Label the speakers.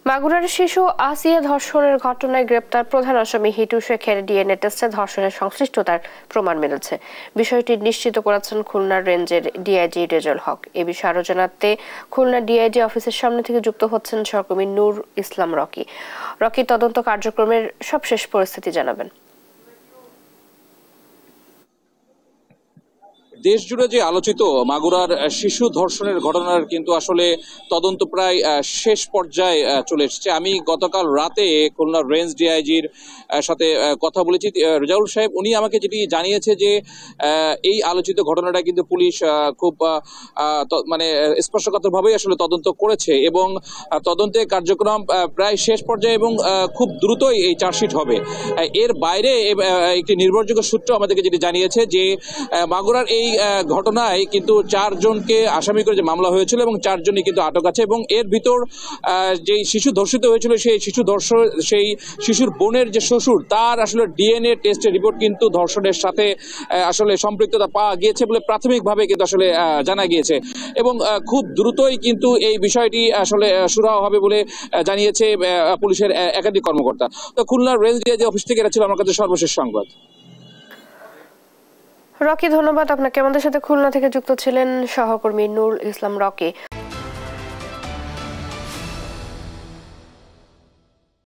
Speaker 1: মাগুরার শিশু আসিয়া ধর্ষণের ঘটনায় গ্রেপ্তার প্রধান আসামি হিটু শেখের ডিএনএ টেস্টে ধর্ষণের সংশ্লিষ্টতার প্রমাণ মিলেছে। বিষয়টি নিশ্চিত করেছেন খুলনা রেঞ্জের ডিআইজি রেজাউল হক। এ বিষয়ে আরো জানাতে খুলনা ডিআইজি অফিসের সামনে থেকে যুক্ত হচ্ছেন সহকর্মী নূর ইসলাম রকি। তদন্ত কার্যক্রমের সবশেষ পরিস্থিতি জানাবেন।
Speaker 2: দেশ জুড়ে যে আলোচিত মাগুরার শিশু ধর্ষণের ঘটনার কিন্তু আসলে তদন্ত প্রায় শেষ পর্যায়ে চলে এসেছে। আমি গতকাল রাতে খুলনা রেঞ্জ ডিআইজির সাথে কথা বলেছি। রেজাউল সাহেব উনি আমাকে যেটি জানিয়েছে যে এই আলোচিত ঘটনাটা কিন্তু পুলিশ খুব মানে স্পষ্টকাতরভাবেই আসলে তদন্ত করেছে এবং তদন্তের কার্যক্রম প্রায় শেষ পর্যায়ে এবং খুব দ্রুতই এই চার্জশিট হবে। এর বাইরে একটি নির্ভরযোগ্য সূত্র আমাদেরকে যেটি জানিয়েছে যে মাগুরার এই ঘটনায় কিন্তু 4 জনকে আসামি করে যে মামলা হয়েছিল এবং 4 জনই কিন্তু আটক আছে এবং এর ভিতর যে শিশু ধর্ষিত হয়েছিল সেই শিশুর বোনের যে শ্বশুর তার আসলে ডিএনএ টেস্টের রিপোর্ট কিন্তু ধর্ষণের সাথে আসলে সম্পৃক্ততা পাওয়া গিয়েছে বলে প্রাথমিকভাবে কিন্তু আসলে জানা গিয়েছে এবং খুব দ্রুতই কিন্তু এই বিষয়টি আসলে সুরাহা হবে বলে জানিয়েছে পুলিশের একাধিক কর্মকর্তা। তো খুলনা রেঞ্জ ডিআইজি অফিস থেকে এটা ছিল আমার কাছে সর্বশেষ সংবাদ।
Speaker 1: রকি, ধন্যবাদ আপনাকে। আমাদের সাথে খুলনা থেকে যুক্ত ছিলেন সহকর্মী নূর ইসলাম রকি।